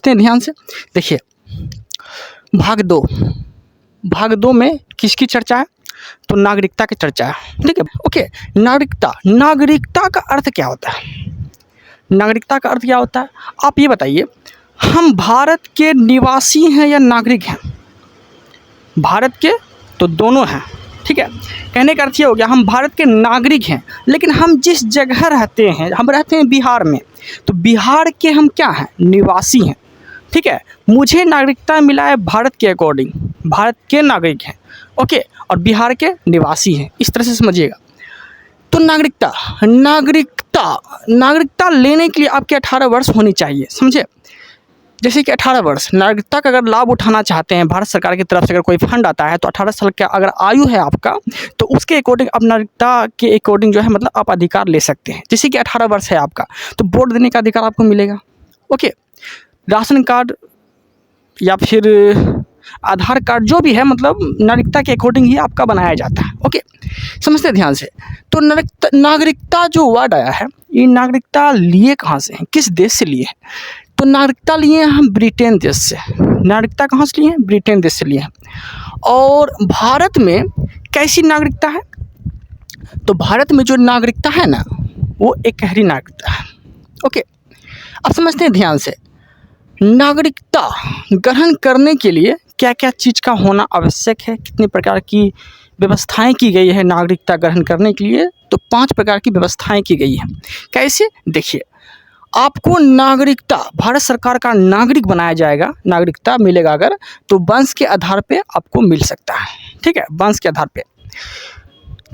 इतने ध्यान से देखिए, भाग दो में किसकी चर्चा है? तो नागरिकता की चर्चा है, ठीक है। ओके, नागरिकता का अर्थ क्या होता है? नागरिकता का अर्थ क्या होता है आप ये बताइए। हम भारत के निवासी हैं या नागरिक हैं? भारत के तो दोनों हैं, ठीक है। कहने का अर्थ ये हो गया हम भारत के नागरिक हैं, लेकिन हम जिस जगह रहते हैं, हम रहते हैं बिहार में, तो बिहार के हम क्या हैं? निवासी हैं, ठीक है। मुझे नागरिकता मिला है भारत के अकॉर्डिंग, भारत के नागरिक हैं, ओके, और बिहार के निवासी हैं, इस तरह से समझिएगा। तो नागरिकता लेने के लिए आपके 18 वर्ष होनी चाहिए, समझे। जैसे कि 18 वर्ष, नागरिकता का अगर लाभ उठाना चाहते हैं भारत सरकार की तरफ से, अगर कोई फंड आता है तो 18 साल का अगर आयु है आपका, तो उसके अकॉर्डिंग आप नागरिकता के अकॉर्डिंग जो है मतलब आप अधिकार ले सकते हैं। जैसे कि 18 वर्ष है आपका, तो वोट देने का अधिकार आपको मिलेगा, ओके। राशन कार्ड या फिर आधार कार्ड जो भी है, मतलब नागरिकता के अकॉर्डिंग ही आपका बनाया जाता है, ओके। समझते ध्यान से। तो नागरिकता जो वर्ड आया है, ये नागरिकता लिए कहाँ से हैं, किस देश से लिए हैं? तो नागरिकता लिए हैं हम ब्रिटेन देश से। नागरिकता कहाँ से लिए हैं? ब्रिटेन देश से लिए हैं। और भारत में कैसी नागरिकता है? तो भारत में जो नागरिकता है ना, वो एकहरी नागरिकता है, ओके। अब समझते हैं ध्यान से। नागरिकता ग्रहण करने के लिए क्या क्या चीज़ का होना आवश्यक है, कितने प्रकार की व्यवस्थाएं की गई है नागरिकता ग्रहण करने के लिए? तो 5 प्रकार की व्यवस्थाएं की गई हैं। कैसे? देखिए, आपको नागरिकता, भारत सरकार का नागरिक बनाया जाएगा, नागरिकता मिलेगा अगर, तो वंश के आधार पे आपको मिल सकता है, ठीक है, वंश के आधार पे,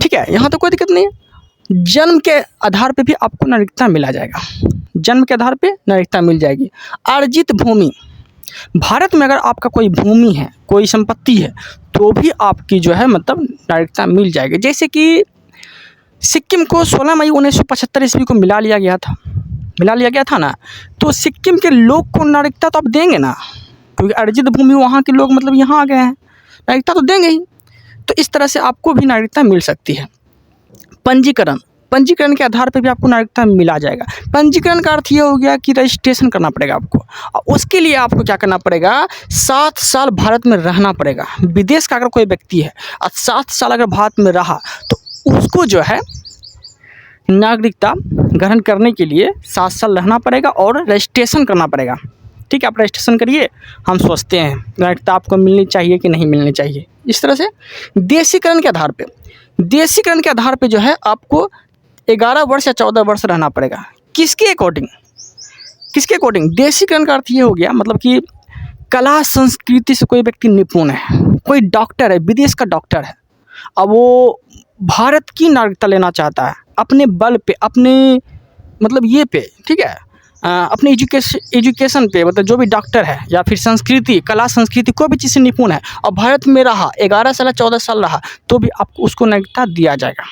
ठीक है, यहाँ तो कोई दिक्कत नहीं है। जन्म के आधार पे भी आपको नागरिकता मिला जाएगा, जन्म के आधार पे नागरिकता मिल जाएगी। अर्जित भूमि, भारत में अगर आपका कोई भूमि है, कोई संपत्ति है, तो भी आपकी जो है मतलब नागरिकता मिल जाएगी। जैसे कि सिक्किम को 16 मई 1975 ईस्वी को मिला लिया गया था ना, तो सिक्किम के लोग को नागरिकता तो आप देंगे ना, क्योंकि अर्जित भूमि वहाँ के लोग मतलब यहाँ आ गए हैं, नागरिकता तो देंगे ही। तो इस तरह से आपको भी नागरिकता मिल सकती है। पंजीकरण के आधार पर भी आपको नागरिकता मिला जाएगा। पंजीकरण का अर्थ ये हो गया कि रजिस्ट्रेशन करना पड़ेगा आपको, और उसके लिए आपको क्या करना पड़ेगा? 7 साल भारत में रहना पड़ेगा। विदेश का अगर कोई व्यक्ति है और 7 साल अगर भारत में रहा, तो उसको जो है नागरिकता ग्रहण करने के लिए 7 साल रहना पड़ेगा और रजिस्ट्रेशन करना पड़ेगा, ठीक है। आप रजिस्ट्रेशन करिए, हम सोचते हैं नागरिकता आपको मिलनी चाहिए कि नहीं मिलनी चाहिए। इस तरह से देशीकरण के आधार पे जो है आपको 11 वर्ष या 14 वर्ष रहना पड़ेगा। किसके अकॉर्डिंग? देशीकरण का अर्थ ये हो गया मतलब कि कला संस्कृति से कोई व्यक्ति निपुण है, कोई डॉक्टर है, विदेश का डॉक्टर है, अब वो भारत की नागरिकता लेना चाहता है अपने बल पे, अपने मतलब ये पे, ठीक है, अपने एजुकेशन पे, मतलब जो भी डॉक्टर है या फिर संस्कृति, कला संस्कृति कोई भी चीज़ से निपुण है और भारत में रहा 11 साल 14 साल रहा, तो भी आपको उसको नागरिकता दिया जाएगा,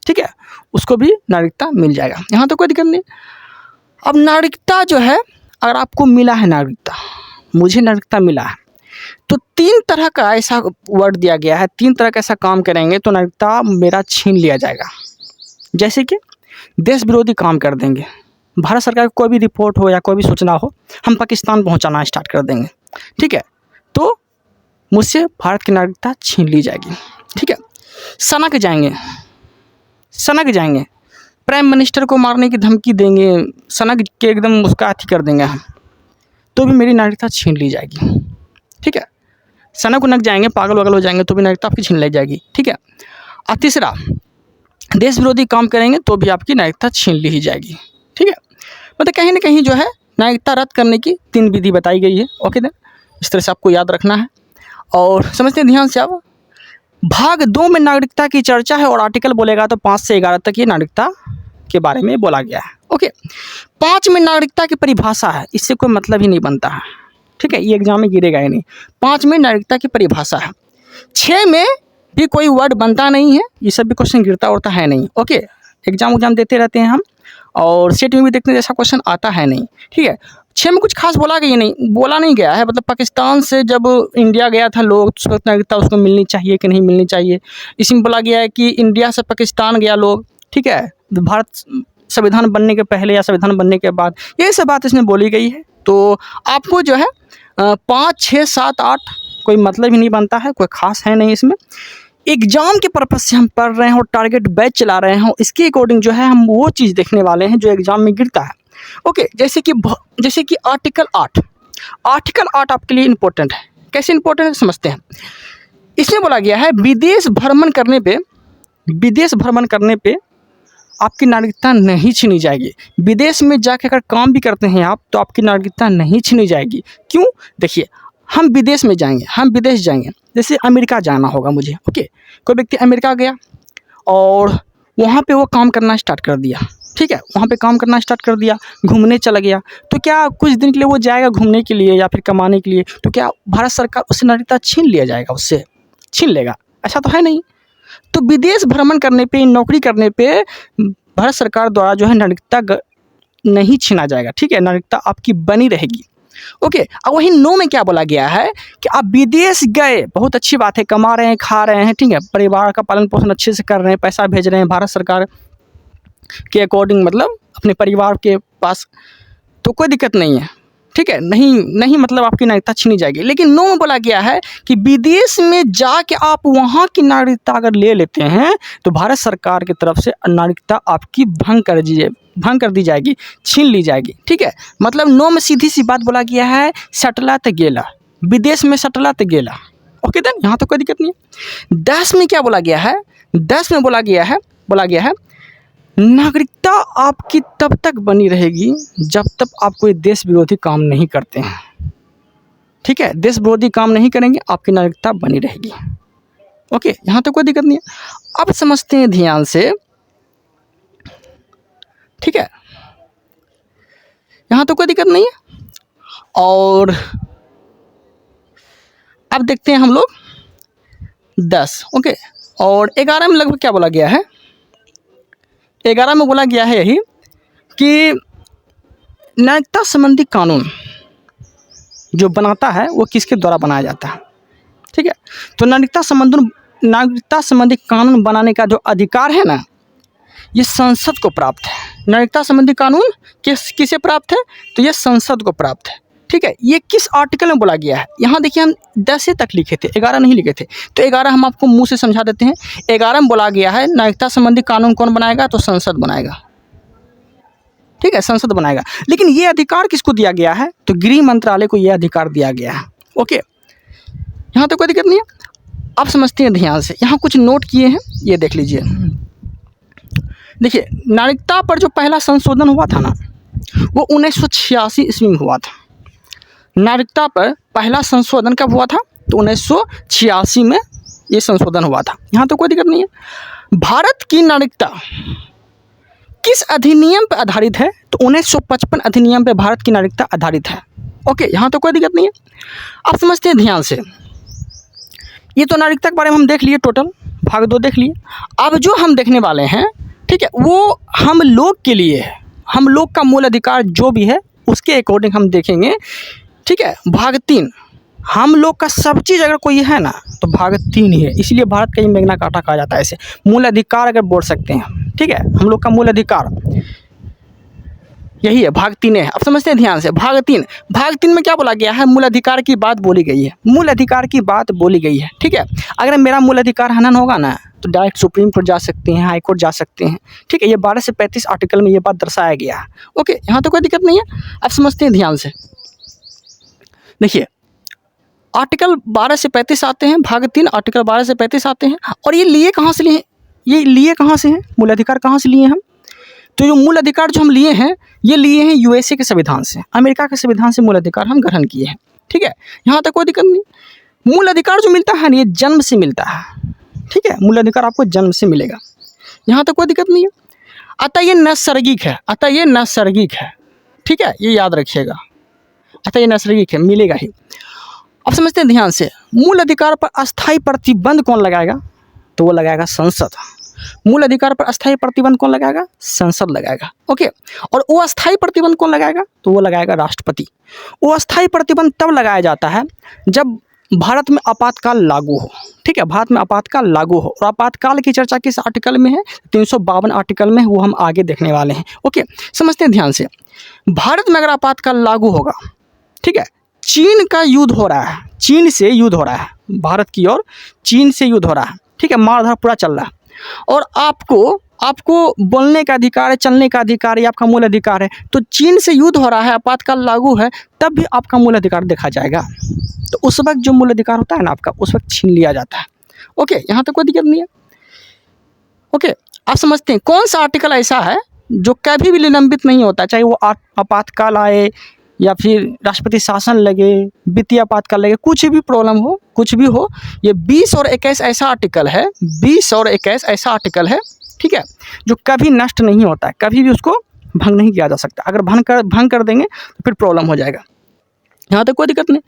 ठीक है, उसको भी नागरिकता मिल जाएगा। यहाँ तो कोई दिक्कत नहीं। अब नागरिकता जो है, अगर आपको मिला है नागरिकता, मुझे नागरिकता मिला है, तो 3 तरह का ऐसा वर्ड दिया गया है, 3 तरह का ऐसा काम करेंगे तो नागरिकता मेरा छीन लिया जाएगा। जैसे कि देश विरोधी काम कर देंगे, भारत सरकार को कोई भी रिपोर्ट हो या कोई भी सूचना हो, हम पाकिस्तान पहुंचाना स्टार्ट कर देंगे, ठीक है, तो मुझसे भारत की नागरिकता छीन ली जाएगी, ठीक है। सनक जाएंगे, प्राइम मिनिस्टर को मारने की धमकी देंगे, सनक के एकदम उसका अथी कर देंगे हम, तो भी मेरी नागरिकता छीन ली जाएगी, ठीक है। सनक उनक जाएंगे, पागल वागल हो जाएंगे, तो भी नागरिकता आपकी छीन ली जाएगी, ठीक है। और तीसरा, देश विरोधी काम करेंगे तो भी आपकी नागरिकता छीन ली ही जाएगी, ठीक है। मतलब कहीं ना कहीं जो है नागरिकता रद्द करने की 3 विधि बताई गई है, ओके देन, इस तरह से आपको याद रखना है। और समझते हैं ध्यान से। अब भाग 2 में नागरिकता की चर्चा है और आर्टिकल बोलेगा तो 5 से 11 तक ये नागरिकता के बारे में बोला गया है, ओके। 5 में नागरिकता की परिभाषा है, इससे कोई मतलब ही नहीं बनता है, ठीक है, ये एग्जाम में गिरेगा ही नहीं। 5 में नागरिकता की परिभाषा है। 6 में भी कोई वर्ड बनता नहीं है, ये सब भी क्वेश्चन गिरता उड़ता है नहीं, ओके। एग्जाम देते रहते हैं हम, और सेट में भी देखते हैं जैसा क्वेश्चन आता है नहीं, ठीक है। 6 में कुछ खास बोला नहीं गया है, मतलब पाकिस्तान से जब इंडिया गया था लोग, उस वक्त नागरिकता उसको मिलनी चाहिए कि नहीं मिलनी चाहिए। इसमें बोला गया है कि इंडिया से पाकिस्तान गया लोग, ठीक है, भारत संविधान बनने के पहले या संविधान बनने के बाद, ये सब बात इसमें बोली गई है। तो आपको जो है 5, 6, 7, 8 कोई मतलब ही नहीं बनता है, कोई ख़ास है नहीं इसमें। एग्ज़ाम के पर्पज़ से हम पढ़ रहे हैं और टारगेट बैच चला रहे हैं, इसके अकॉर्डिंग जो है हम वो चीज़ देखने वाले हैं जो एग्ज़ाम में गिरता है। ओके, जैसे कि आर्टिकल 8 आपके लिए इम्पोर्टेंट है। कैसे इम्पोर्टेंट है समझते हैं। इसमें बोला गया है विदेश भ्रमण करने पे आपकी नागरिकता नहीं छीनी जाएगी। विदेश में जाके अगर काम भी करते हैं आप, तो आपकी नागरिकता नहीं छीनी जाएगी। क्यों? देखिए, हम विदेश जाएंगे, जैसे अमेरिका जाना होगा मुझे। ओके, कोई व्यक्ति अमेरिका गया और वहाँ पे वो काम करना स्टार्ट कर दिया। ठीक है, वहाँ पे काम करना स्टार्ट कर दिया, घूमने चला गया, तो क्या कुछ दिन के लिए वो जाएगा घूमने के लिए या फिर कमाने के लिए, तो क्या भारत सरकार उससे नागरिकता छीन लिया जाएगा? उससे छीन लेगा? ऐसा तो है नहीं। तो विदेश भ्रमण करने पे, नौकरी करने पे भारत सरकार द्वारा जो है नागरिकता नहीं छीना जाएगा। ठीक है, नागरिकता आपकी बनी रहेगी। ओके, अब वही 9 में क्या बोला गया है कि आप विदेश गए, बहुत अच्छी बात है, कमा रहे हैं, खा रहे हैं, ठीक है, परिवार का पालन पोषण अच्छे से कर रहे हैं, पैसा भेज रहे हैं भारत सरकार के अकॉर्डिंग, मतलब अपने परिवार के पास, तो कोई दिक्कत नहीं है। ठीक है, नहीं मतलब आपकी नागरिकता छीनी जाएगी। लेकिन 9 में बोला गया है कि विदेश में जाके आप वहाँ की नागरिकता अगर ले लेते हैं तो भारत सरकार की तरफ से नागरिकता आपकी भंग कर दी जाएगी, छीन ली जाएगी। ठीक है, मतलब 9 में सीधी सी बात बोला गया है, सटला तो गेला, विदेश में सटला तो गेला। ओके देन, यहाँ तो कोई दिक्कत नहीं है। 10 में क्या बोला गया है? 10 में बोला गया है नागरिकता आपकी तब तक बनी रहेगी जब तक आप कोई देश विरोधी काम नहीं करते हैं। ठीक है, देश विरोधी काम नहीं करेंगे, आपकी नागरिकता बनी रहेगी। ओके, यहाँ तो कोई दिक्कत नहीं है। अब समझते हैं ध्यान से। ठीक है, यहाँ तो कोई दिक्कत नहीं है। और अब देखते हैं हम लोग 10। ओके, और 11 में लगभग क्या बोला गया है? 11 में बोला गया है यही कि नागरिकता संबंधी कानून जो बनाता है वो किसके द्वारा बनाया जाता है। ठीक है, तो नागरिकता संबंधी कानून बनाने का जो अधिकार है ना, ये संसद को प्राप्त है। नागरिकता संबंधी कानून किसे प्राप्त है? तो ये संसद को प्राप्त है। ठीक है, ये किस आर्टिकल में बोला गया है? यहाँ देखिए, हम 10 तक लिखे थे, 11 नहीं लिखे थे, तो 11 हम आपको मुंह से समझा देते हैं। 11 में बोला गया है नागरिकता संबंधी कानून कौन बनाएगा? तो संसद बनाएगा। ठीक है, संसद बनाएगा। लेकिन ये अधिकार किसको दिया गया है? तो गृह मंत्रालय को ये अधिकार दिया गया है। ओके, यहाँ तो कोई दिक्कत नहीं है। आप समझते हैं ध्यान से, यहाँ कुछ नोट किए हैं, ये देख लीजिए। देखिए, नागरिकता पर जो पहला संशोधन हुआ था ना, वो 1986 ईस्वी में हुआ था। नागरिकता पर पहला संशोधन कब हुआ था? तो 1986 में ये संशोधन हुआ था। यहाँ तो कोई दिक्कत नहीं है। भारत की नागरिकता किस अधिनियम पर आधारित है? तो 1955 अधिनियम पे भारत की नागरिकता आधारित है। ओके, यहाँ तो कोई दिक्कत नहीं है। आप समझते हैं ध्यान से। ये तो नागरिकता के बारे में हम देख लिए, टोटल भाग 2 देख लिए। अब जो हम देखने वाले हैं, ठीक है, वो हम लोग के लिए है। हम लोग का मूल अधिकार जो भी है उसके अकॉर्डिंग हम देखेंगे। ठीक है, भाग 3, हम लोग का सब चीज़ अगर कोई है ना तो भाग 3 ही है। इसलिए भारत का ही मैग्ना कार्टा कहा जाता है इसे, मूल अधिकार अगर बोल सकते हैं। ठीक है, हम लोग का मूल अधिकार यही है, भाग 3 है। अब समझते हैं ध्यान से। भाग 3 में क्या बोला गया है? मूल अधिकार की बात बोली गई है। मूल अधिकार की बात बोली गई है। ठीक है, अगर मेरा मूल अधिकार हनन होगा ना तो डायरेक्ट सुप्रीम कोर्ट जा सकते हैं, हाई कोर्ट जा सकते हैं। ठीक है, ये 12 से 35 आर्टिकल में ये बात दर्शाया गया है। ओके, यहाँ तो कोई दिक्कत नहीं है। अब समझते हैं ध्यान से। देखिए, आर्टिकल 12 से 35 आते हैं, भाग 3 आर्टिकल 12 से 35 आते हैं। और ये लिए कहाँ से लिए? ये लिए कहाँ से हैं? मूल अधिकार कहाँ से लिए हम? तो जो मूल अधिकार जो हम लिए हैं, ये लिए हैं यूएसए के संविधान से, अमेरिका के संविधान से मूल अधिकार हम ग्रहण किए हैं। ठीक है, यहाँ तक कोई दिक्कत नहीं। मूल अधिकार जो मिलता है ना, ये जन्म से मिलता है। ठीक है, मूल अधिकार आपको जन्म से मिलेगा, यहाँ तक कोई दिक्कत नहीं है। अतः ये नैसर्गिक है। ठीक है, ये याद रखिएगा, अतः ये नैसर्गिक है, मिलेगा ही। अब समझते हैं ध्यान से। मूल अधिकार पर अस्थायी प्रतिबंध कौन लगाएगा? तो वो लगाएगा संसद। मूल अधिकार पर अस्थायी प्रतिबंध कौन लगाएगा? संसद लगाएगा। ओके, और वो अस्थायी प्रतिबंध कौन लगाएगा? तो वो लगाएगा राष्ट्रपति। वो अस्थायी प्रतिबंध तब लगाया जाता है जब भारत में आपातकाल लागू हो, ठीक है, भारत में आपातकाल लागू हो। और आपातकाल की चर्चा किस आर्टिकल में है? 352 आर्टिकल में, वो हम आगे देखने वाले हैं। ओके, समझते हैं ध्यान से। भारत में अगर आपातकाल लागू होगा, ठीक है, चीन का युद्ध हो रहा है, चीन से युद्ध हो रहा है, भारत की ओर चीन से युद्ध हो रहा है, ठीक है, मारधाड़ पूरा चल रहा है, और आपको बोलने का अधिकार है, चलने का अधिकार है, आपका मूल अधिकार है। तो चीन से युद्ध हो रहा है, आपातकाल लागू है, तब भी आपका मूल अधिकार देखा जाएगा। तो उस वक्त जो मूल अधिकार होता है ना आपका, उस वक्त छीन लिया जाता है। ओके, यहाँ तक कोई दिक्कत नहीं है। ओके, आप समझते हैं कौन सा आर्टिकल ऐसा है जो कभी भी निलंबित नहीं होता, चाहे वो आपातकाल आए या फिर राष्ट्रपति शासन लगे, वित्तीय आपातकाल लगे, कुछ भी प्रॉब्लम हो, कुछ भी हो, ये 20 और 21 ऐसा आर्टिकल है, 20 और 21 ऐसा आर्टिकल है, ठीक है, जो कभी नष्ट नहीं होता है, कभी भी उसको भंग नहीं किया जा सकता। अगर भंग कर देंगे तो फिर प्रॉब्लम हो जाएगा। यहाँ तक कोई दिक्कत नहीं।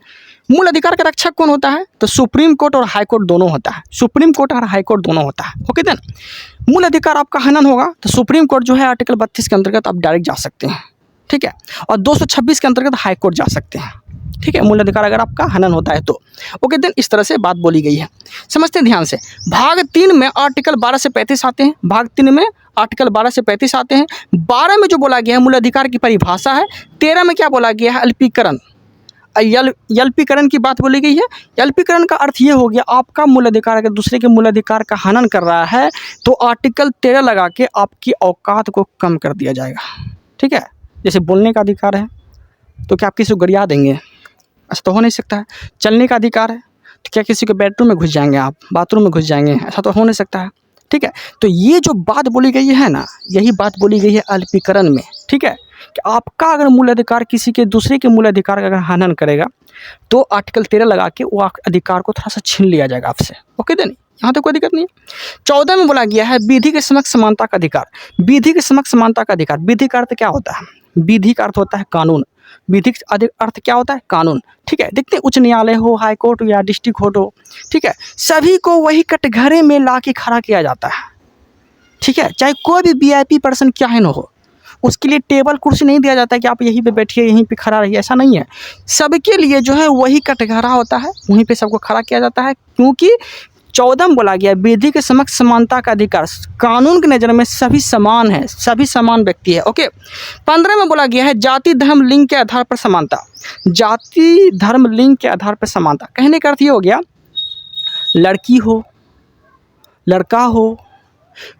मूल अधिकार का रक्षक कौन होता है? तो सुप्रीम कोर्ट और हाई कोर्ट दोनों होता है, सुप्रीम कोर्ट और हाई कोर्ट दोनों होता है। ओके देन, मूल अधिकार आपका हनन होगा तो सुप्रीम कोर्ट जो है आर्टिकल 32 के अंतर्गत आप डायरेक्ट जा सकते हैं, ठीक है, और 226 के अंतर्गत हाई कोर्ट जा सकते हैं, ठीक है, मूल अधिकार अगर आपका हनन होता है तो। ओके देन, इस तरह से बात बोली गई है, समझते हैं ध्यान से। भाग 3 में आर्टिकल 12 से 35 आते हैं, भाग 3 में आर्टिकल 12 से 35 आते हैं। 12 में जो बोला गया है मूल अधिकार की परिभाषा है। 13 में क्या बोला गया है? अल्पीकरण, अल्पीकरण की बात बोली गई है। अल्पीकरण का अर्थ ये हो गया, आपका मूल अधिकार अगर दूसरे के मूल अधिकार का हनन कर रहा है तो आर्टिकल 13 लगा के आपकी औकात को कम कर दिया जाएगा, ठीक है। जैसे बोलने का अधिकार है तो क्या आप किसी को गरिया देंगे? ऐसा तो हो नहीं सकता है। चलने का अधिकार है तो क्या किसी के बेडरूम में घुस जाएंगे, आप बाथरूम में घुस जाएंगे? ऐसा तो हो नहीं सकता है, ठीक है। तो ये जो बात बोली गई है ना, यही बात बोली गई है अल्पीकरण में, ठीक है, कि आपका अगर मूल अधिकार किसी के दूसरे के मूल अधिकार का अगर हनन करेगा तो आर्टिकल 13 लगा के वो अधिकार को थोड़ा सा छीन लिया जाएगा आपसे। ओके देन, यहाँ तो कोई दिक्कत नहीं है। 14 में बोला गया है विधि के समक्ष समानता का अधिकार। विधि के समक्ष समानता का अधिकार, विधि का अर्थ क्या होता है? विधि का अर्थ होता है कानून, विधि का अर्थ क्या होता है? कानून, ठीक है। देखते हैं उच्च न्यायालय हो, हाई कोर्ट या डिस्ट्रिक्ट कोर्ट हो, ठीक है, सभी को वही कटघरे में ला के खड़ा किया जाता है, ठीक है, चाहे कोई भी VIP पर्सन क्या है न हो, उसके लिए टेबल कुर्सी नहीं दिया जाता है कि आप यहीं पे बैठिए, यहीं पे खड़ा रहिए, ऐसा नहीं है। सबके लिए जो है वही कटघरा होता है, वहीं पे सबको खड़ा किया जाता है, क्योंकि 14 में बोला गया विधि के समक्ष समानता का अधिकार, कानून की नज़र में सभी समान है, सभी समान व्यक्ति है। ओके, 15 में बोला गया है जाति धर्म लिंग के आधार पर समानता। जाति धर्म लिंग के आधार पर समानता कहने का अर्थ ये हो गया, लड़की हो, लड़का हो,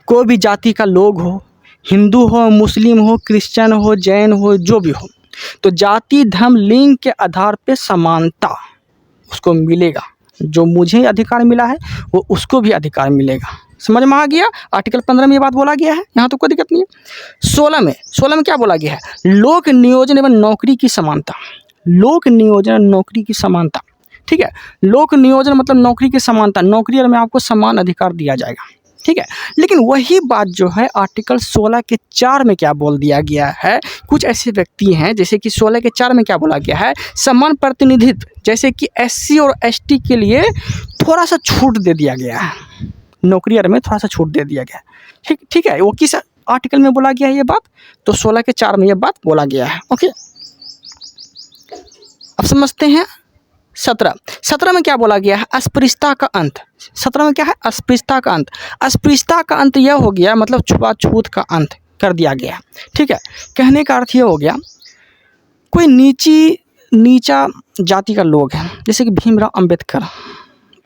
कोई भी जाति का लोग हो, हिंदू हो, मुस्लिम हो, क्रिश्चियन हो, जैन हो, जो भी हो, तो जाति धर्म लिंग के आधार पे समानता उसको मिलेगा। जो मुझे अधिकार मिला है वो उसको भी अधिकार मिलेगा। समझ में आ गया? आर्टिकल 15 में ये बात बोला गया है, यहाँ तो कोई दिक्कत नहीं है। 16 में क्या बोला गया है? लोक नियोजन एवं नौकरी की समानता। लोक नियोजन नौकरी की समानता, ठीक है, लोक नियोजन मतलब नौकरी की समानता, नौकरी में आपको समान अधिकार दिया जाएगा, ठीक है। लेकिन वही बात जो है आर्टिकल 16 के 4 में क्या बोल दिया गया है? कुछ ऐसे व्यक्ति हैं, जैसे कि 16 के 4 में क्या बोला गया है? समान प्रतिनिधित्व, जैसे कि SC और ST के लिए थोड़ा सा छूट दे दिया गया है, नौकरी में थोड़ा सा छूट दे दिया गया है, ठीक है। वो किस आर्टिकल में बोला गया है ये बात? तो 16 के 4 में ये बात बोला गया है। ओके, अब समझते हैं 17 में क्या बोला गया है? अस्पृश्यता का अंत। 17 में क्या है? अस्पृश्यता का अंत। अस्पृश्यता का अंत यह हो गया, मतलब छुआछूत का अंत कर दिया गया, ठीक है। कहने का अर्थ ये हो गया, कोई नीचा जाति का लोग हैं, जैसे कि भीमराव अंबेडकर,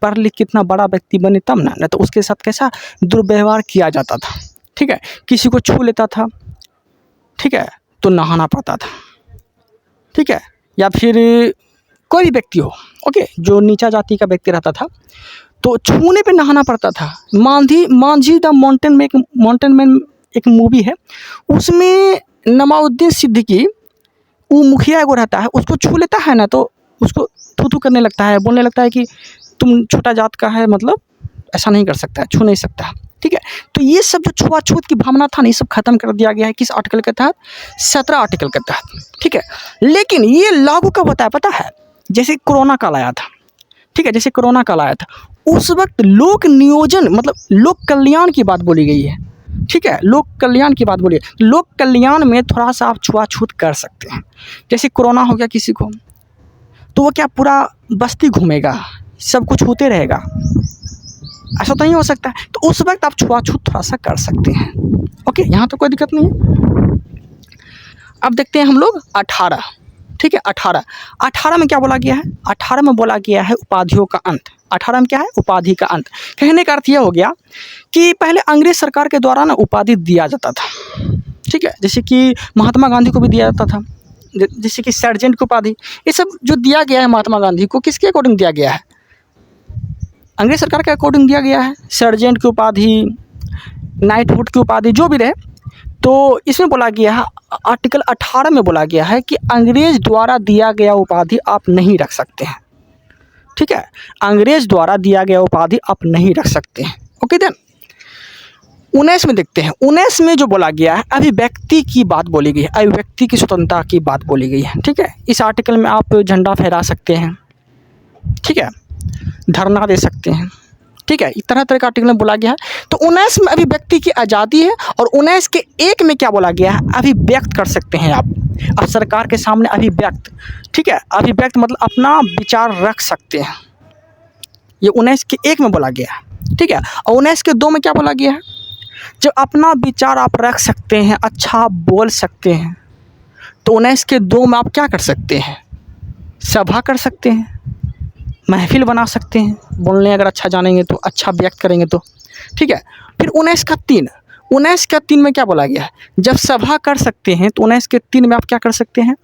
पढ़ लिख कितना बड़ा व्यक्ति बने तब ना, नहीं तो उसके साथ कैसा दुर्व्यवहार किया जाता था, ठीक है। किसी को छू लेता था, ठीक है, तो नहाना पड़ता था, ठीक है, या फिर कोई भी व्यक्ति हो, ओके, जो नीचा जाति का व्यक्ति रहता था तो छूने पे नहाना पड़ता था। मांझी द माउंटेन मैन एक मूवी है, उसमें नवाजुद्दीन सिद्दीकी, वो मुखिया एगो रहता है, उसको छू लेता है ना तो उसको थू करने लगता है, बोलने लगता है कि तुम छोटा जात का है, मतलब ऐसा नहीं कर सकता है, छू नहीं सकता है, ठीक है। तो ये सब जो छुआछूत की भावना था ना, ये सब खत्म कर दिया गया है। किस आर्टिकल के तहत? 17 आर्टिकल के तहत, ठीक है। लेकिन ये लागू कब होता है पता है? जैसे कोरोना काल आया था, ठीक है, जैसे कोरोना काल आया था उस वक्त लोक नियोजन मतलब लोक कल्याण की बात बोली गई है, ठीक है, लोक कल्याण की बात बोली है। लोक कल्याण में थोड़ा सा आप छुआछूत कर सकते हैं। जैसे कोरोना हो गया किसी को, तो वो क्या पूरा बस्ती घूमेगा? सब कुछ होते रहेगा, ऐसा तो नहीं हो सकता है। तो उस वक्त आप छुआछूत थोड़ा सा कर सकते हैं। ओके, यहाँ तो कोई दिक्कत नहीं है। अब देखते हैं हम लोग 18, ठीक है। 18 में क्या बोला गया है? 18 में बोला गया है उपाधियों का अंत। 18 में क्या है? उपाधि का अंत। कहने का अर्थ यह हो गया कि पहले अंग्रेज सरकार के द्वारा ना उपाधि दिया जाता था, ठीक है। जैसे कि महात्मा गांधी को भी दिया जाता था, जैसे कि सर्जेंट की उपाधि। ये सब जो दिया गया है महात्मा गांधी को, किसके अकॉर्डिंग दिया गया है? अंग्रेज सरकार के अकॉर्डिंग दिया गया है। सर्जेंट की उपाधि, नाइटहुड की उपाधि, जो भी रहे। तो इसमें बोला गया है, आर्टिकल 18 में बोला गया है कि अंग्रेज द्वारा दिया गया उपाधि आप नहीं रख सकते हैं, ठीक है। अंग्रेज द्वारा दिया गया उपाधि आप नहीं रख सकते हैं। ओके देन 19 में देखते हैं। 19 में जो बोला गया है, अभिव्यक्ति की बात बोली गई है, अभिव्यक्ति की स्वतंत्रता की बात बोली गई है, ठीक है। इस आर्टिकल में आप झंडा फहरा सकते हैं, ठीक है, धरना दे सकते हैं, ठीक है। इस तरह तरह का आर्टिकल में बोला गया है। तो 19 में अभिव्यक्ति की आज़ादी है, और 19 के 1 में क्या बोला गया है? अभिव्यक्त कर सकते हैं आप सरकार के सामने अभिव्यक्त, ठीक है। अभिव्यक्त मतलब अपना विचार रख सकते हैं, ये 19 के 1 में बोला गया है, ठीक है। और 19 के 2 में क्या बोला गया है? जब अपना विचार आप रख सकते हैं, अच्छा बोल सकते हैं, तो 19 के 2 में आप क्या कर सकते हैं? सभा कर सकते हैं, महफिल बना सकते हैं, बोलने अगर अच्छा जानेंगे तो, अच्छा व्यक्त करेंगे तो, ठीक है। फिर 19 का 3, 19 का 3 में क्या बोला गया है? जब सभा कर सकते हैं तो 19 के 3 में आप क्या कर सकते हैं?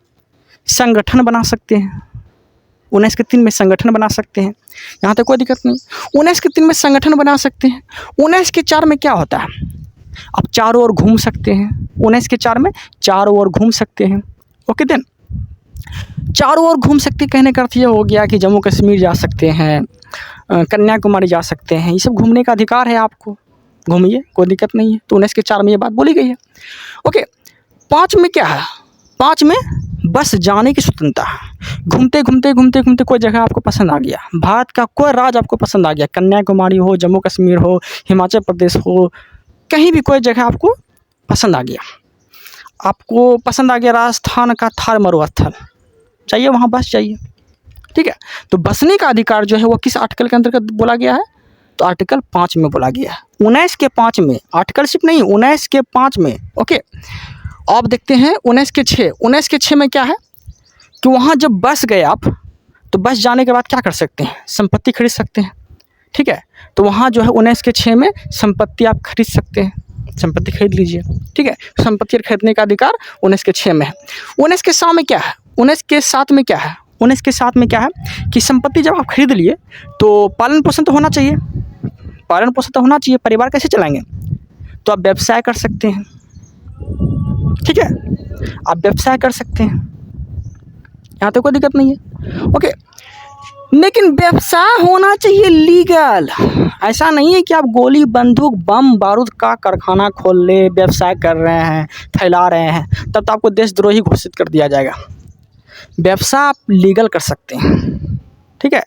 संगठन बना सकते हैं। 19 के 3 में संगठन बना सकते हैं, यहाँ तक कोई दिक्कत नहीं। 19 के 3 में संगठन बना सकते हैं। 19 के 4 में क्या होता है? आप चारों ओर घूम सकते हैं। 19 के 4 में चारों ओर घूम सकते हैं। ओके देन चारों ओर घूम सकते, कहने का अर्थ ये हो गया कि जम्मू कश्मीर जा सकते हैं, कन्याकुमारी जा सकते हैं, ये सब घूमने का अधिकार है आपको, घूमिए, कोई दिक्कत नहीं है। तो 19 के 4 में ये बात बोली गई है। ओके 5 में क्या है? 5 में बस जाने की स्वतंत्रता। घूमते घूमते घूमते घूमते कोई जगह आपको पसंद आ गया, भारत का कोई राज्य आपको पसंद आ गया, कन्याकुमारी हो, जम्मू कश्मीर हो, हिमाचल प्रदेश हो, कहीं भी कोई जगह आपको पसंद आ गया, आपको पसंद आ गया राजस्थान का थार मरुस्थल, चाहिए वहाँ बस जाइए, ठीक है। तो बसने का अधिकार जो है वो किस आर्टिकल के अंतर्गत बोला गया है? तो आर्टिकल 5 में बोला गया है। 19 के 5 में, आर्टिकलशिप नहीं, 19 के 5 में। ओके अब देखते हैं 19 के 6। 19 के 6 में क्या है कि वहाँ जब बस गए आप, तो बस जाने के बाद क्या कर सकते हैं? संपत्ति खरीद सकते हैं, ठीक है। तो वहाँ जो है 19 के 6 में संपत्ति आप खरीद सकते हैं, संपत्ति खरीद लीजिए, ठीक है। संपत्ति खरीदने का अधिकार 19 के 6 में है। 19 के 7 में क्या है? 19 के 7 में क्या है? 19 के 7 में क्या है कि संपत्ति जब आप खरीद लिए तो पालन पोषण तो होना चाहिए, पालन पोषण तो होना चाहिए, परिवार कैसे चलाएंगे? तो आप व्यवसाय कर सकते हैं, ठीक है, आप व्यवसाय कर सकते हैं, यहाँ तो कोई दिक्कत नहीं है। ओके लेकिन व्यवसाय होना चाहिए लीगल, ऐसा नहीं है कि आप गोली बंदूक बम बारूद का कारखाना खोल ले, व्यवसाय कर रहे हैं, फैला रहे हैं, तब तो आपको देशद्रोही घोषित कर दिया जाएगा। व्यवसाय आप लीगल कर सकते हैं, ठीक है।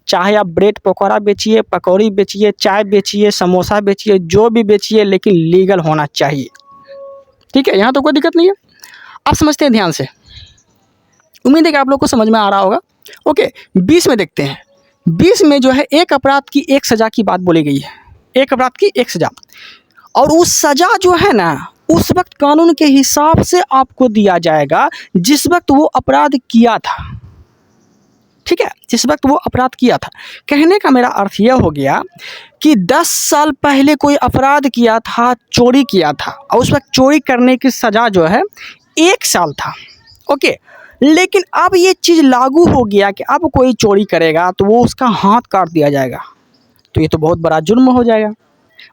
चाहे आप ब्रेड पकौड़ा बेचिए, पकौड़ी बेचिए, चाय बेचिए, समोसा बेचिए, जो भी बेचिए, लेकिन लीगल होना चाहिए, ठीक है। यहाँ तो कोई दिक्कत नहीं है। आप समझते हैं ध्यान से, उम्मीद है कि आप लोग को समझ में आ रहा होगा। ओके 20 में देखते हैं। 20 में जो है एक अपराध की एक सज़ा की बात बोली गई है, एक अपराध की एक सज़ा, और उस सज़ा जो है ना उस वक्त कानून के हिसाब से आपको दिया जाएगा जिस वक्त वो अपराध किया था, ठीक है, जिस वक्त वो अपराध किया था। कहने का मेरा अर्थ यह हो गया कि 10 साल पहले कोई अपराध किया था, चोरी किया था, और उस वक्त चोरी करने की सज़ा जो है 1 साल था। ओके लेकिन अब ये चीज़ लागू हो गया कि अब कोई चोरी करेगा तो वो उसका हाथ काट दिया जाएगा, तो ये तो बहुत बड़ा जुर्म हो जाएगा।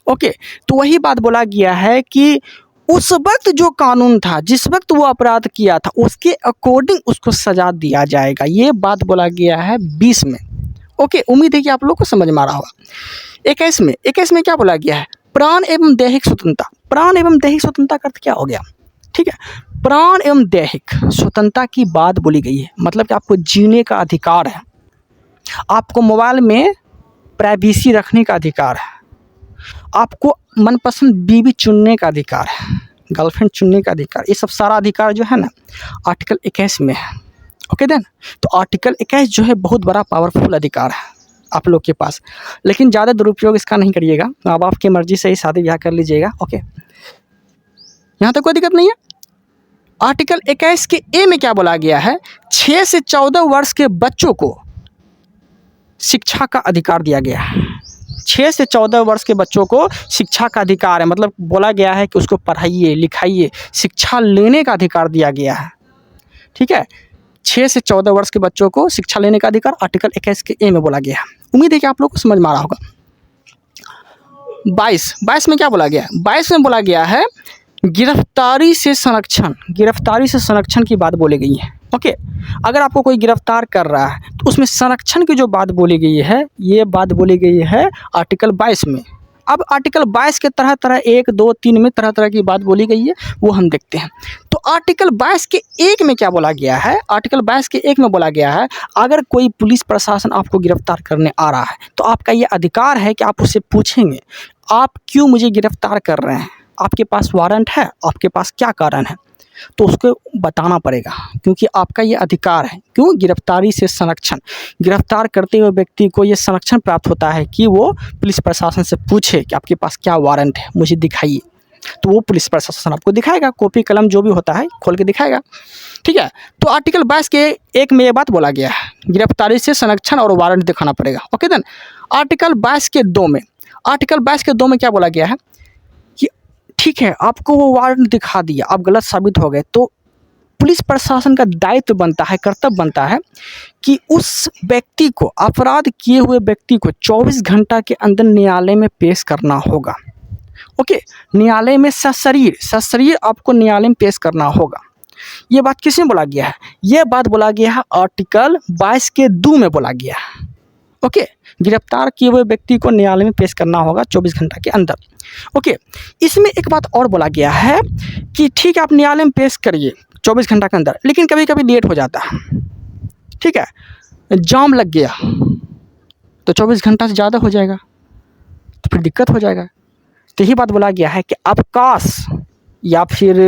ओके तो वही बात बोला गया है कि उस वक्त जो कानून था, जिस वक्त वो अपराध किया था, उसके अकॉर्डिंग उसको सज़ा दिया जाएगा, ये बात बोला गया है 20 में। ओके उम्मीद है कि आप लोग को समझ में आ रहा होगा। 21 में क्या बोला गया है? प्राण एवं दैहिक स्वतंत्रता। प्राण एवं दैहिक स्वतंत्रता का अर्थ क्या हो गया? ठीक है, प्राण एवं दैहिक स्वतंत्रता की बात बोली गई है, मतलब कि आपको जीने का अधिकार है, आपको मोबाइल में प्राइवेसी रखने का अधिकार है, आपको मनपसंद बीवी चुनने का अधिकार है, गर्लफ्रेंड चुनने का अधिकार, ये सब सारा अधिकार जो है ना आर्टिकल 21 में है। ओके देन तो आर्टिकल 21 जो है बहुत बड़ा पावरफुल अधिकार है, आप लोग के पास, लेकिन ज़्यादा दुरुपयोग इसका नहीं करिएगा। अब आपकी मर्ज़ी से ही शादी ब्याह कर लीजिएगा। ओके, यहाँ तक कोई दिक्कत नहीं है। आर्टिकल 21 के ए में क्या बोला गया है, 6 से 14 वर्ष के बच्चों को शिक्षा का अधिकार दिया गया है। 6 से 14 वर्ष के बच्चों को शिक्षा का अधिकार है, मतलब बोला गया है कि उसको पढ़ाइए लिखाइए, शिक्षा लेने का अधिकार दिया गया है। ठीक है, 6 से 14 वर्ष के बच्चों को शिक्षा लेने का अधिकार आर्टिकल 21 के ए में बोला गया है। उम्मीद है कि आप लोग को समझ में आ रहा होगा। 22 में क्या बोला गया है, 22 में बोला गया है गिरफ्तारी से संरक्षण, गिरफ्तारी से संरक्षण की बात बोली गई है। ओके, अगर आपको कोई गिरफ्तार कर रहा है तो उसमें संरक्षण की जो बात बोली गई है, ये बात बोली गई है आर्टिकल 22 में। अब आर्टिकल 22 के तरह तरह 1, 2, 3 में तरह तरह की बात बोली गई है, वो हम देखते हैं। तो आर्टिकल 22 के 1 में क्या बोला गया है, आर्टिकल 22 के 1 में बोला गया है अगर कोई पुलिस प्रशासन आपको गिरफ्तार करने आ रहा है तो आपका ये अधिकार है कि आप उससे पूछेंगे आप क्यों मुझे गिरफ्तार कर रहे हैं, आपके पास वारंट है, आपके पास क्या कारण है, तो उसको बताना पड़ेगा, क्योंकि आपका ये अधिकार है। क्यों, गिरफ्तारी से संरक्षण, गिरफ्तार करते हुए व्यक्ति को ये संरक्षण प्राप्त होता है कि वो पुलिस प्रशासन से पूछे कि आपके पास क्या वारंट है, मुझे दिखाइए। तो वो पुलिस प्रशासन आपको दिखाएगा, कॉपी कलम जो भी होता है खोल के दिखाएगा। ठीक है, तो आर्टिकल 22 के 1 में ये बात बोला गया है, गिरफ्तारी से संरक्षण और वारंट दिखाना पड़ेगा। ओके देन, आर्टिकल 22 के 2 में, आर्टिकल 22 के 2 में क्या बोला गया है कि ठीक है, आपको वो वारंट दिखा दिया, आप गलत साबित हो गए, तो पुलिस प्रशासन का दायित्व बनता है, कर्तव्य बनता है कि उस व्यक्ति को, अपराध किए हुए व्यक्ति को 24 घंटा के अंदर न्यायालय में पेश करना होगा। ओके, न्यायालय में सशरीर आपको न्यायालय में पेश करना होगा। ये बात किसमें बोला गया है, ये बात बोला गया है आर्टिकल 22 के 2 में बोला गया है। ओके, गिरफ्तार किए हुए व्यक्ति को न्यायालय में पेश करना होगा 24 घंटा के अंदर। ओके, इसमें एक बात और बोला गया है कि ठीक है, आप न्यायालय में पेश करिए 24 घंटा के अंदर, लेकिन कभी कभी लेट हो जाता है। ठीक है, जाम लग गया तो 24 घंटा से ज़्यादा हो जाएगा, तो फिर दिक्कत हो जाएगा। तो यही बात बोला गया है कि अवकाश, या फिर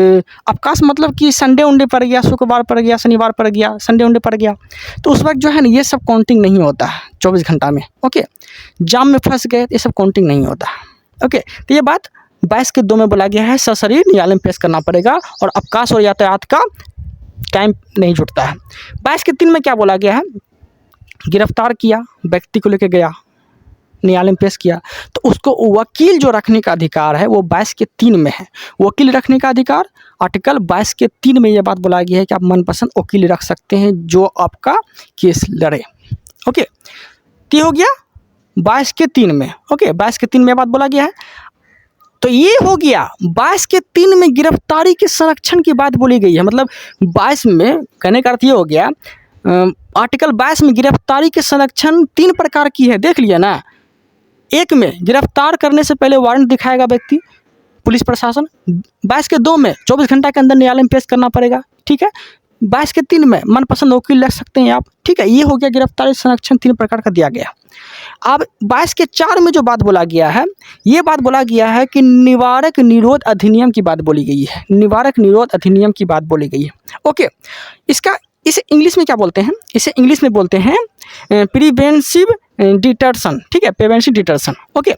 अवकाश मतलब कि संडे उंडे पड़ गया, शुक्रवार पड़ गया, शनिवार पड़ गया, संडे उंडे पड़ गया, तो उस वक्त जो है ना ये सब काउंटिंग नहीं होता है 24 घंटा में। ओके, जाम में फंस गए, ये सब काउंटिंग नहीं होता है। ओके, तो ये बात 22 के 2 में बोला गया है, सशरीर न्यायालय में पेश करना पड़ेगा और अवकाश और यातायात का टाइम नहीं जुटता है। 22 के 3 में क्या बोला गया है, गिरफ्तार किया, व्यक्ति को लेकर गया, न्यायालय में पेश किया, तो उसको वकील जो रखने का अधिकार है वो 22 के 3 में है। वकील रखने का अधिकार आर्टिकल 22 के 3 में यह बात बोला गया है कि आप मनपसंद वकील रख सकते हैं जो आपका केस लड़े। ओके, तो ये हो गया 22 के 3 में। ओके, 22 के 3 में बात बोला गया है। तो ये हो गया 22 के 3 में गिरफ्तारी के संरक्षण की बात बोली गई है। मतलब 22 में कहने का अर्थ ये हो गया, आर्टिकल 22 में गिरफ्तारी के संरक्षण 3 प्रकार की है, देख लिया ना। 1 में गिरफ्तार करने से पहले वारंट दिखाएगा व्यक्ति, पुलिस प्रशासन। 22 के 2 में 24 घंटा के अंदर न्यायालय में पेश करना पड़ेगा। ठीक है, 22 के 3 में मनपसंद वकील रख सकते हैं आप। ठीक है, ये हो गया गिरफ्तारी संरक्षण 3 प्रकार का दिया गया। अब 22 के 4 में जो बात बोला गया है, ये बात बोला गया है कि निवारक निरोध अधिनियम की बात बोली गई है। निवारक निरोध अधिनियम की बात बोली गई है। ओके, इसे इंग्लिश में क्या बोलते हैं, इसे इंग्लिश में बोलते हैं प्रिवेंटिव डिटर्शन। ठीक है, प्रिवेंटिव डिटर्शन। ओके,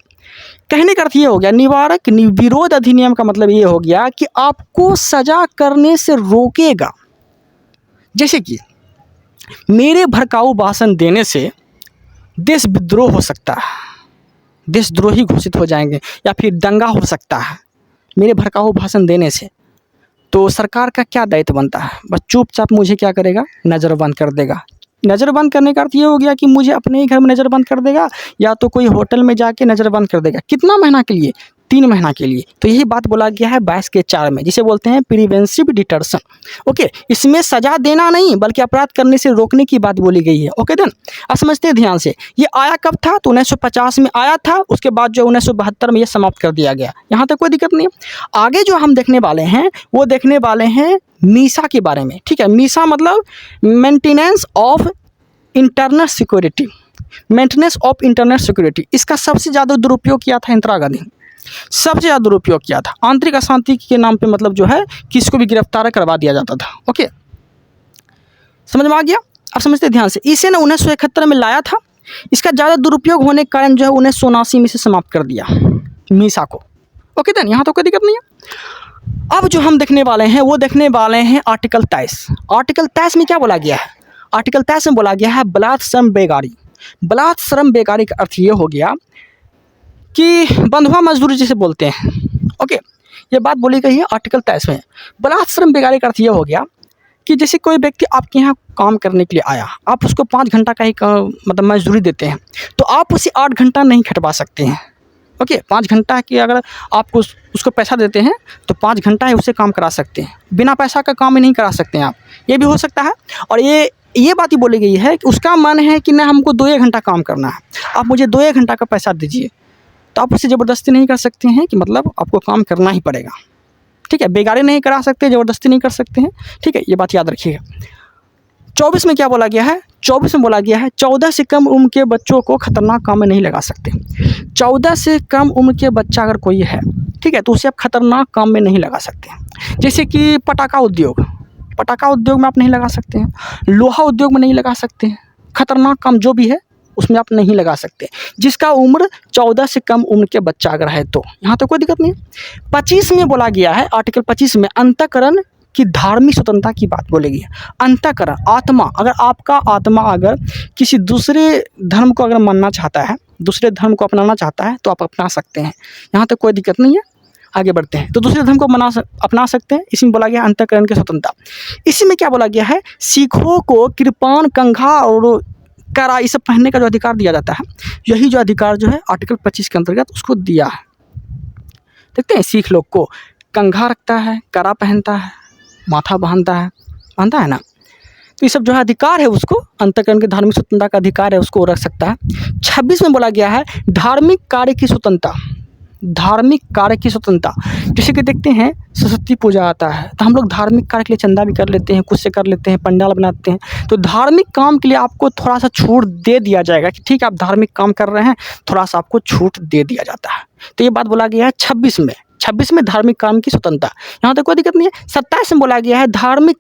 कहने का अर्थ ये हो गया, निवारक विरोध अधिनियम का मतलब ये हो गया कि आपको सजा करने से रोकेगा। जैसे कि मेरे भड़काऊ भाषण देने से देश विद्रोह हो सकता है, देशद्रोही घोषित हो जाएंगे, या फिर दंगा हो सकता है मेरे भड़काऊ भाषण देने से। तो सरकार का क्या दायित्व बनता है, बस चुपचाप मुझे क्या करेगा, नज़रबंद कर देगा। नज़रबंद करने का अर्थ ये हो गया कि मुझे अपने ही घर में नज़रबंद कर देगा, या तो कोई होटल में जाके नज़रबंद कर देगा। कितना महीना के लिए, 3 महीना के लिए। तो यही बात बोला गया है 22 के 4 में, जिसे बोलते हैं प्रिवेंटिव डिटर्शन। ओके, इसमें सजा देना नहीं बल्कि अपराध करने से रोकने की बात बोली गई है। ओके देन, अब समझते हैं ध्यान से। ये आया कब था, तो 1950 में आया था, उसके बाद जो 1972 में ये समाप्त कर दिया गया। यहाँ तक कोई दिक्कत नहीं है। आगे जो हम देखने वाले हैं वो देखने वाले हैं मीसा के बारे में। ठीक है, मीसा मतलब maintenance of internal security, maintenance of internal security. इसका सबसे ज़्यादा दुरुपयोग किया था इंदिरा गांधी, सबसे ज़्यादा दुरुपयोग किया था। आंतरिक अशांति के नाम पे मतलब जो है किसको भी गिरफ्तार करवा दिया जाता था। ओके, समझ में आ गया। अब समझते ध्यान से। इसे ना 1971 में लाया था इसका ज़्यादा दुरुपयोग होने के कारण जो है उन्हें 1979 में से समाप्त कर दिया मीसा को। ओके देन, यहाँ तो कोई दिक्कत नहीं है। अब जो हम देखने वाले हैं वो देखने वाले हैं आर्टिकल 23। आर्टिकल 23 में क्या बोला गया है? आर्टिकल 23 में बोला गया है बलात् श्रम बेगारी। बलात् श्रम बेगारी का अर्थ ये हो गया कि बंधुआ मजदूरी जिसे बोलते हैं। ओके, ये बात बोली गई है आर्टिकल 23 में। बलात् श्रम बेगारी का अर्थ ये हो गया कि जैसे कोई व्यक्ति आपके यहाँ काम करने के लिए आया, आप उसको 5 घंटा का ही मतलब मजदूरी देते हैं, तो आप उसे 8 घंटा नहीं खटवा सकते हैं। ओके, 5 घंटा की अगर आप उसको पैसा देते हैं तो 5 घंटा ही उससे काम करा सकते हैं, बिना पैसा का काम ही नहीं करा सकते हैं आप। ये भी हो सकता है। और ये बात ही बोली गई है कि उसका मन है कि ना हमको 2 घंटा काम करना है, आप मुझे 2 घंटा का पैसा दीजिए, तो आप उसे ज़बरदस्ती नहीं कर सकते हैं कि मतलब आपको काम करना ही पड़ेगा। ठीक है, बेगारी नहीं करा सकते, ज़बरदस्ती नहीं कर सकते हैं। ठीक है, ये बात याद रखिएगा। 24 में क्या बोला गया है? 24 में बोला गया है 14 से कम उम्र के बच्चों को खतरनाक काम में नहीं लगा सकते। 14 से कम उम्र के बच्चा अगर कोई है, ठीक है, तो उसे आप खतरनाक काम में नहीं लगा सकते। जैसे कि पटाखा उद्योग में आप नहीं लगा सकते हैं, लोहा उद्योग में नहीं लगा सकते हैं, खतरनाक काम जो भी है उसमें आप नहीं लगा सकते, जिसका उम्र 14 से कम उम्र के बच्चा अगर है तो। यहाँ तो कोई दिक्कत नहीं है। 25 में बोला गया है, आर्टिकल 25 में अंतःकरण की धार्मिक स्वतंत्रता की बात बोलेगी। अंतःकरण, आत्मा, अगर आपका आत्मा अगर किसी दूसरे धर्म को अगर मानना चाहता है, दूसरे धर्म को अपनाना चाहता है तो आप अपना सकते हैं, यहाँ तक कोई दिक्कत नहीं है। आगे बढ़ते हैं, तो दूसरे धर्म को अपना सकते हैं। इसमें बोला गया अंतःकरण की स्वतंत्रता। इसी में क्या बोला गया है? सिखों को कृपान, कंघा और करा ये सब पहनने का जो अधिकार दिया जाता है, यही जो अधिकार जो है आर्टिकल 25 के अंतर्गत उसको दिया है। देखते हैं, सिख लोग को कंघा रखता है, करा पहनता है, माथा बांधता है ना, तो ये सब जो है अधिकार है उसको, अंतःकरण की धार्मिक स्वतंत्रता का अधिकार है, उसको रख सकता है। 26 में बोला गया है धार्मिक कार्य की स्वतंत्रता। धार्मिक कार्य की स्वतंत्रता, जैसे कि देखते हैं सरस्वती पूजा आता है तो हम लोग धार्मिक कार्य के लिए चंदा भी कर लेते हैं, कुछ से कर लेते हैं, पंडाल बनाते हैं, तो धार्मिक काम के लिए आपको थोड़ा सा छूट दे दिया जाएगा कि ठीक है आप धार्मिक काम कर रहे हैं, थोड़ा सा आपको छूट दे दिया जाता है। तो ये बात बोला गया है 26 में धार्मिक काम की स्वतंत्रता। यहाँ तक कोई दिक्कत नहीं है। 27 में बोला गया है धार्मिक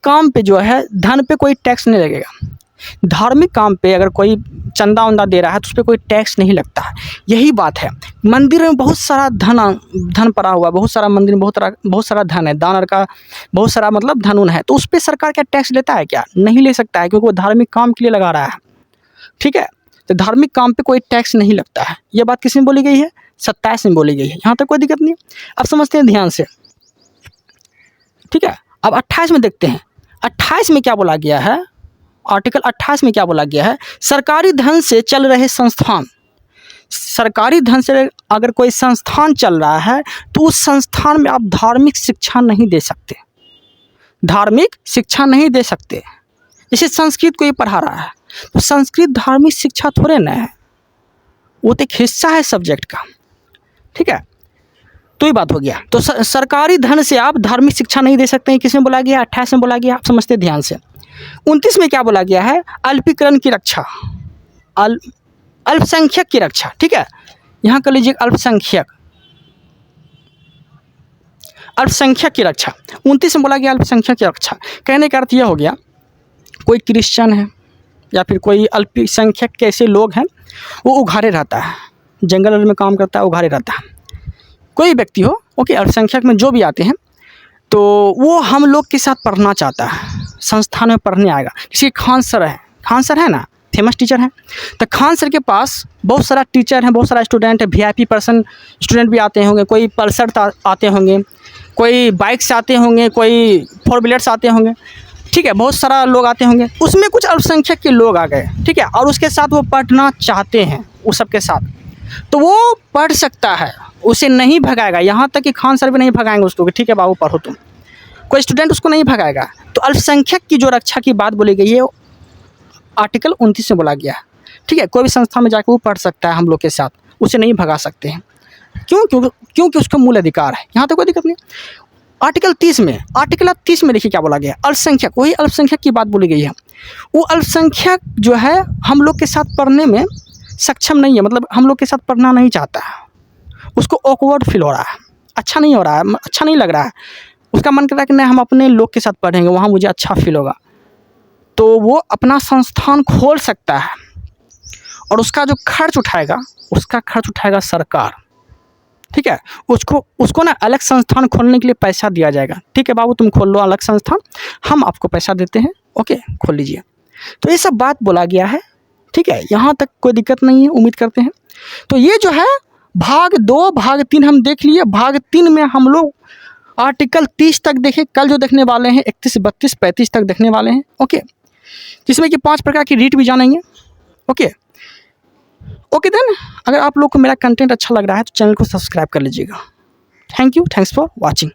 काम पे जो है धन पे कोई टैक्स नहीं लगेगा। धार्मिक काम पे अगर कोई चंदा वंदा दे रहा है तो उस पर कोई टैक्स नहीं लगता है। यही बात है। मंदिर में बहुत सारा धन पड़ा हुआ है, बहुत सारा मंदिर में बहुत सारा धन है, दानर का बहुत सारा मतलब धन है, तो उस पर सरकार क्या टैक्स लेता है? क्या नहीं ले सकता है, क्योंकि वो धार्मिक काम के लिए लगा रहा है। ठीक है, तो धार्मिक काम पे कोई टैक्स नहीं लगता है। ये बात किस में बोली गई है? 27 में बोली गई है। यहाँ तक कोई दिक्कत नहीं। अब समझते हैं ध्यान से। ठीक है, अब 28 में देखते हैं। 28 में क्या बोला गया है? आर्टिकल 28 में क्या बोला गया है? सरकारी धन से चल रहे संस्थान, सरकारी धन से अगर कोई संस्थान चल रहा है तो उस संस्थान में आप धार्मिक शिक्षा नहीं दे सकते। धार्मिक शिक्षा नहीं दे सकते। जैसे संस्कृत को ये पढ़ा रहा है तो संस्कृत धार्मिक शिक्षा थोड़े ना है, वो तो एक हिस्सा है सब्जेक्ट का। ठीक है, तो ये बात हो गया। तो सरकारी धन से आप धार्मिक शिक्षा नहीं दे सकते हैं। किसमें बोला गया? 28 में बोला गया। आप समझते ध्यान से। 29 में क्या बोला गया है? अल्पीकरण की रक्षा, अल्पसंख्यक की रक्षा। ठीक है, यहाँ कर लीजिए अल्पसंख्यक की रक्षा। 29 में बोला गया अल्पसंख्यक की रक्षा। कहने का अर्थ यह हो गया, कोई क्रिश्चियन है या फिर कोई अल्पसंख्यक के ऐसे लोग हैं, वो उघारे रहता है, जंगल में काम करता है, उघारे रहता है, कोई व्यक्ति हो, ओके, अल्पसंख्यक में जो भी आते हैं, तो वो हम लोग के साथ पढ़ना चाहता है, संस्थान में पढ़ने आएगा। जैसे खान सर है ना, फेमस टीचर हैं, तो खान सर के पास बहुत सारा टीचर हैं, बहुत सारा स्टूडेंट है, VIP पर्सन स्टूडेंट भी आते होंगे, कोई पल्सर आते होंगे, कोई बाइक से आते होंगे, कोई 4 व्हीलर्स आते होंगे। ठीक है, बहुत सारा लोग आते होंगे, उसमें कुछ अल्पसंख्यक के लोग आ गए। ठीक है, और उसके साथ वो पढ़ना चाहते हैं, उस सब के साथ, तो वो पढ़ सकता है, उसे नहीं भगाएगा। यहाँ तक कि खान सर भी नहीं भगाएंगे उसको कि ठीक है बाबू पढ़ो तुम, कोई स्टूडेंट उसको नहीं भगाएगा। तो अल्पसंख्यक की जो रक्षा की बात बोली गई है आर्टिकल 29 में बोला गया है। ठीक है, कोई भी संस्था में जाकर वो पढ़ सकता है हम लोग के साथ, उसे नहीं भगा सकते हैं। क्योंकि उसका मूल अधिकार है। यहाँ तक कोई दिक्कत नहीं। आर्टिकल 30 में देखिए क्या बोला गया, अल्पसंख्यक, वही अल्पसंख्यक की बात बोली गई है। वो अल्पसंख्यक जो है हम लोग के साथ पढ़ने में सक्षम नहीं है, मतलब हम लोग के साथ पढ़ना नहीं चाहता है, उसको ऑकवर्ड फील हो रहा है, अच्छा नहीं हो रहा है, अच्छा नहीं लग रहा है, उसका मन कर रहा है कि नहीं हम अपने लोग के साथ पढ़ेंगे, वहाँ मुझे अच्छा फील होगा। तो वो अपना संस्थान खोल सकता है और उसका जो खर्च उठाएगा, उसका खर्च उठाएगा सरकार। ठीक है, उसको ना अलग संस्थान खोलने के लिए पैसा दिया जाएगा। ठीक है बाबू, तुम खोल लो अलग संस्थान, हम आपको पैसा देते हैं, ओके खोल लीजिए। तो ये सब बात बोला गया है। ठीक है, यहाँ तक कोई दिक्कत नहीं है, उम्मीद करते हैं। तो ये जो है भाग 2 भाग 3 हम देख लिए। भाग 3 में हम लोग आर्टिकल 30 तक देखे, कल जो देखने वाले हैं 31, 32, 35 तक देखने वाले हैं। ओके, जिसमें कि 5 प्रकार की रीट भी जानेंगे। ओके ओके देन, अगर आप लोग को मेरा कंटेंट अच्छा लग रहा है तो चैनल को सब्सक्राइब कर लीजिएगा। Thank you, thanks for watching.